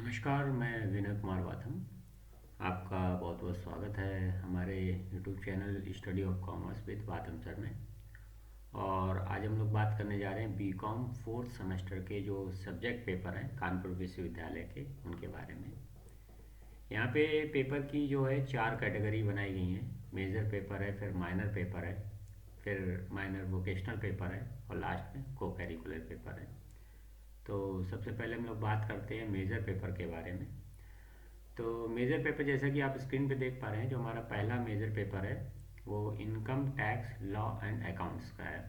नमस्कार, मैं विनय कुमार वाथम। आपका बहुत बहुत स्वागत है हमारे YouTube channel study of commerce with Watham sir में। और आज हम लोग बात करने जा रहे हैं बीकॉम फोर्थ सेमेस्टर के जो सब्जेक्ट पेपर हैं कानपुर विश्वविद्यालय के, उनके बारे में। यहाँ पे पेपर की जो है 4 कैटेगरी बनाई गई हैं। मेजर पेपर है, फिर माइनर पेपर है, फिर माइनर वोकेशनल पेपर है और लास्ट में को करिकुलर पेपर है। तो सबसे पहले हम लोग बात करते हैं मेजर पेपर के बारे में। तो मेजर पेपर जैसा कि आप स्क्रीन पे देख पा रहे हैं, जो हमारा पहला मेजर पेपर है वो income tax law and accounts का है।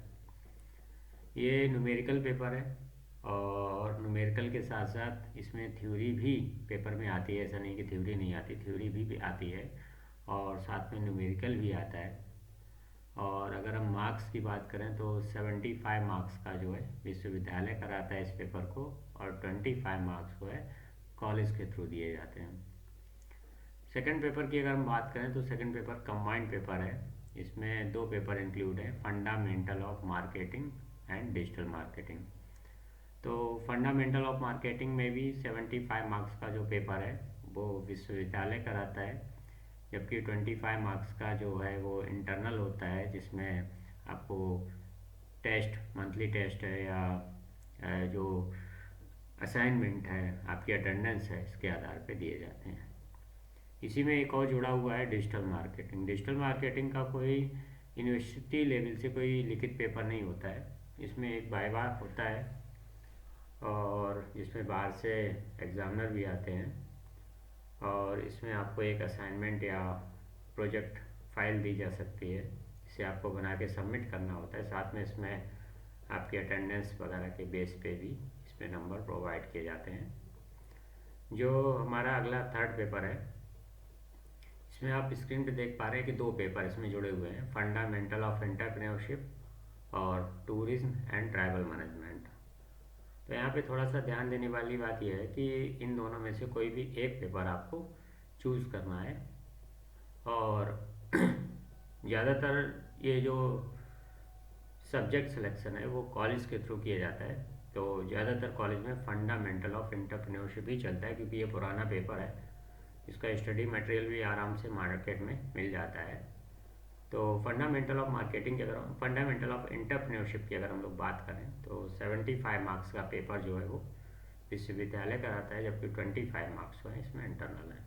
ये न्यूमेरिकल पेपर है और न्यूमेरिकल के साथ साथ इसमें थ्योरी भी पेपर में आती है। ऐसा नहीं कि थ्योरी नहीं आती, थ्योरी भी आती है और साथ में न्यूमेरिकल भी आता है। और अगर हम मार्क्स की बात करें तो 75 मार्क्स का जो है विश्वविद्यालय कराता है इस पेपर को, और 25 मार्क्स को है कॉलेज के थ्रू दिए जाते हैं। सेकंड पेपर की अगर हम बात करें तो सेकंड पेपर कंबाइंड पेपर है। इसमें 2 पेपर इंक्लूड है, fundamental of marketing and digital marketing. तो फंडामेंटल ऑफ मार्केटिंग में भी 75 मार्क्स का जो पेपर है वो विश्वविद्यालय कराता है, जबकि 25 मार्क्स का जो है वो इंटरनल होता है, जिसमें आपको टेस्ट, मंथली टेस्ट है या जो असाइनमेंट है, आपकी अटेंडेंस है, इसके आधार पे दिए जाते हैं। इसी में एक और जुड़ा हुआ है डिजिटल मार्केटिंग। डिजिटल मार्केटिंग का कोई यूनिवर्सिटी लेवल से कोई लिखित पेपर नहीं होता है। इसमें एक वाइवा होता है और जिसमें बाहर से एग्जामिनर भी आते हैं, और इसमें आपको एक असाइनमेंट या प्रोजेक्ट फाइल दी जा सकती है, इसे आपको बना के सबमिट करना होता है। साथ में इसमें आपकी अटेंडेंस वगैरह के बेस पे भी इसमें नंबर प्रोवाइड किए जाते हैं। जो हमारा अगला थर्ड पेपर है, इसमें आप स्क्रीन पे देख पा रहे हैं कि 2 पेपर इसमें जुड़े हुए हैं, फंडामेंटल ऑफ एंटरप्रेन्योरशिप और टूरिज्म एंड ट्रैवल मैनेजमेंट। तो यहाँ पे थोड़ा सा ध्यान देने वाली बात यह है कि इन दोनों में से कोई भी एक पेपर आपको चूज़ करना है। और ज़्यादातर ये जो सब्जेक्ट सिलेक्शन है वो कॉलेज के थ्रू किया जाता है। तो ज़्यादातर कॉलेज में फंडामेंटल ऑफ एंटरप्रेन्योरशिप ही चलता है, क्योंकि ये पुराना पेपर है। इसका स्टडी मटेरियल भी आराम से मार्केट में मिल जाता है। तो फंडामेंटल ऑफ मार्केटिंग की, अगर फंडामेंटल ऑफ एंटरप्रेन्योरशिप की अगर हम लोग बात करें तो 75 मार्क्स का पेपर जो है वो विश्वविद्यालय कराता है, जबकि 25 मार्क्स जो है इसमें इंटरनल है।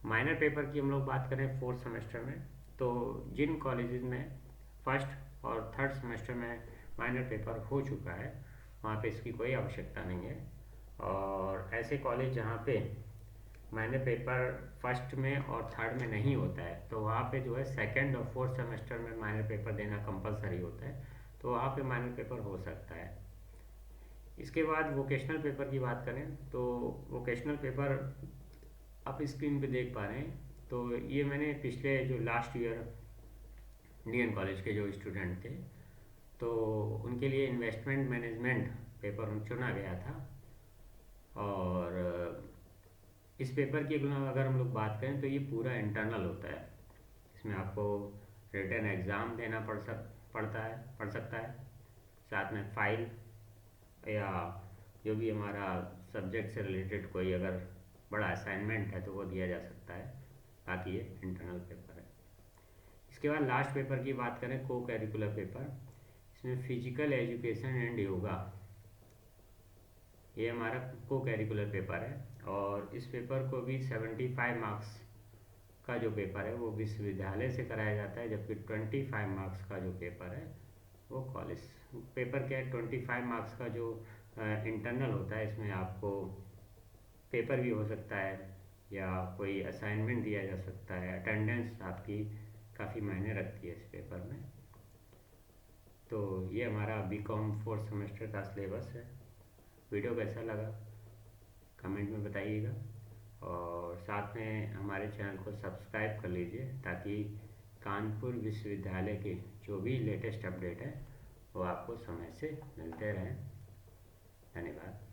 माइनर पेपर की हम लोग बात करें फोर्थ सेमेस्टर में, तो जिन कॉलेजेस में फर्स्ट और थर्ड सेमेस्टर में माइनर पेपर हो चुका है वहाँ पे इसकी कोई आवश्यकता नहीं है। और ऐसे कॉलेज जहाँ पे माइनर पेपर फर्स्ट में और थर्ड में नहीं होता है, तो वहाँ पे जो है सेकंड और फोर्थ सेमेस्टर में माइनर पेपर देना कंपलसरी होता है, तो वहाँ पे माइनर पेपर हो सकता है। इसके बाद वोकेशनल पेपर की बात करें तो वोकेशनल पेपर आप स्क्रीन पे देख पा रहे हैं। तो ये मैंने पिछले जो लास्ट ईयर इंडियन कॉलेज के जो स्टूडेंट थे, तो उनके लिए इन्वेस्टमेंट मैनेजमेंट पेपर चुना गया था। और इस पेपर की अगर हम लोग बात करें तो ये पूरा इंटरनल होता है। इसमें आपको रिटन एग्ज़ाम देना पड़ सकता है, साथ में फाइल या जो भी हमारा सब्जेक्ट से रिलेटेड कोई अगर बड़ा असाइनमेंट है तो वो दिया जा सकता है। बाकी ये इंटरनल पेपर है। इसके बाद लास्ट पेपर की बात करें, को करिकुलर पेपर। इसमें फिजिकल एजुकेशन एंड योगा, ये हमारा को करिकुलर पेपर है। और इस पेपर को भी 75 मार्क्स का जो पेपर है वो विश्वविद्यालय से कराया जाता है, जबकि 25 मार्क्स का जो पेपर है वो कॉलेज पेपर क्या है। 25 मार्क्स का जो इंटरनल होता है, इसमें आपको पेपर भी हो सकता है या कोई असाइनमेंट दिया जा सकता है। अटेंडेंस आपकी काफ़ी मायने रखती है इस पेपर में। तो ये हमारा बीकॉम फोर्थ सेमेस्टर का सिलेबस है। वीडियो कैसा लगा कमेंट में बताइएगा, और साथ में हमारे चैनल को सब्सक्राइब कर लीजिए ताकि कानपुर विश्वविद्यालय के जो भी लेटेस्ट अपडेट है वो आपको समय से मिलते रहें। धन्यवाद।